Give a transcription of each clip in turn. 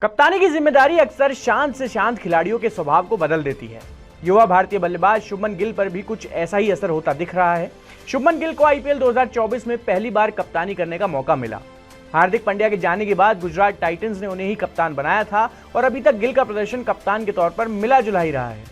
कप्तानी की जिम्मेदारी अक्सर शांत से शांत खिलाड़ियों के स्वभाव को बदल देती है। युवा भारतीय बल्लेबाज शुभमन गिल पर भी कुछ ऐसा ही असर होता दिख रहा है। शुभमन गिल को आईपीएल 2024 में पहली बार कप्तानी करने का मौका मिला। हार्दिक पांड्या के जाने के बाद गुजरात टाइटंस ने उन्हें ही कप्तान बनाया था और अभी तक गिल का प्रदर्शन कप्तान के तौर पर मिला जुला ही रहा है।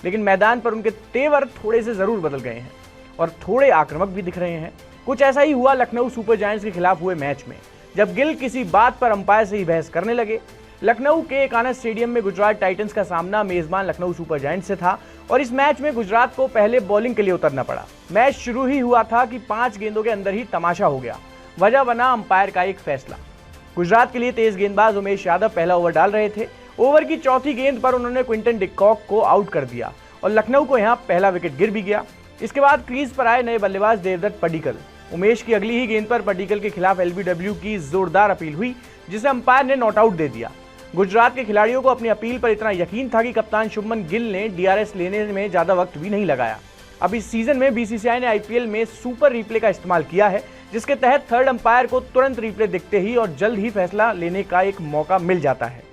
लेकिन मैदान पर उनके तेवर थोड़े से जरूर बदल गए हैं और थोड़े आक्रामक भी दिख रहे हैं। कुछ ऐसा ही हुआ लखनऊ सुपर जायंट्स के खिलाफ हुए मैच में, जब गिल किसी बात पर अंपायर से ही बहस करने लगे। लखनऊ के एकाना स्टेडियम में गुजरात टाइटंस का सामना मेजबान लखनऊ सुपर जायंट्स से था और इस मैच में गुजरात को पहले बॉलिंग के लिए उतरना पड़ा। मैच शुरू ही हुआ था कि 5 गेंदों के अंदर ही तमाशा हो गया। वजह बना अंपायर का एक फैसला। गुजरात के लिए तेज गेंदबाज उमेश यादव पहला ओवर डाल रहे थे। ओवर की चौथी गेंद पर उन्होंने क्विंटन डिकॉक को आउट कर दिया और लखनऊ को यहां पहला विकेट गिर भी गया। इसके बाद क्रीज पर आए नए बल्लेबाज देवदत्त पडिक्कल। उमेश की अगली ही गेंद पर पडिक्कल के खिलाफ एलबीडब्ल्यू की जोरदार अपील हुई, जिसे अंपायर ने नॉट आउट दे दिया। गुजरात के खिलाड़ियों को अपनी अपील पर इतना यकीन था कि कप्तान शुभमन गिल ने डीआरएस लेने में ज्यादा वक्त भी नहीं लगाया। अब इस सीजन में बीसीसीआई ने आईपीएल में सुपर रिप्ले का इस्तेमाल किया है, जिसके तहत थर्ड अंपायर को तुरंत रिप्ले दिखते ही और जल्द ही फैसला लेने का एक मौका मिल जाता है।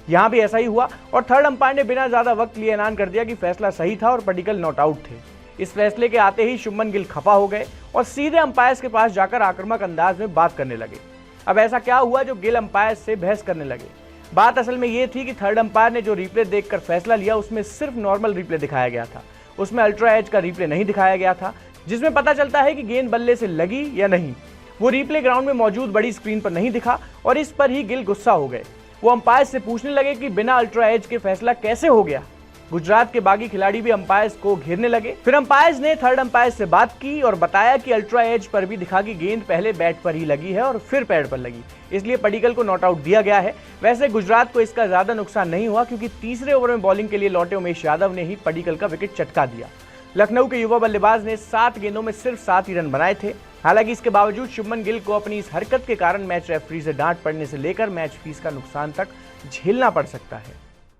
यहां भी ऐसा ही हुआ और थर्ड अंपायर ने बिना ज्यादा वक्त लिए ऐलान कर दिया कि फैसला सही था और पडिक्कल नॉट आउट थे। इस फैसले के आते ही शुभमन गिल खफा हो गए और सीधे अंपायर के पास जाकर आक्रामक अंदाज में बात करने लगे। अब ऐसा क्या हुआ जो गिल अंपायर से बहस करने लगे? बात असल में ये थी कि थर्ड अंपायर ने जो रिप्ले देखकर फैसला लिया उसमें सिर्फ नॉर्मल रिप्ले दिखाया गया था। उसमें अल्ट्रा एज का रिप्ले नहीं दिखाया गया था, जिसमें पता चलता है कि गेंद बल्ले से लगी या नहीं। वो रिप्ले ग्राउंड में मौजूद बड़ी स्क्रीन पर नहीं दिखा और इस पर ही गिल गुस्सा हो गए। वो अंपायर से पूछने लगे कि बिना अल्ट्रा एज के फैसला कैसे हो गया। गुजरात के बागी खिलाड़ी भी अंपायर्स को घेरने लगे। फिर अंपायर्स ने थर्ड अंपायर से बात की और बताया कि अल्ट्रा एज पर भी दिखा कि गेंद पहले बैट पर ही लगी है और फिर पैड पर लगी, इसलिए पडिक्कल को नॉट आउट दिया गया है। वैसे गुजरात को इसका ज्यादा नुकसान नहीं हुआ, क्योंकि तीसरे ओवर में बॉलिंग के लिए लौटे उमेश यादव ने ही पडिक्कल का विकेट चटका दिया। लखनऊ के युवा बल्लेबाज ने 7 गेंदों में सिर्फ 7 ही रन बनाए थे। हालांकि इसके बावजूद शुभमन गिल को अपनी इस हरकत के कारण मैच रेफरी से डांट पड़ने से लेकर मैच फीस का नुकसान तक झेलना पड़ सकता है।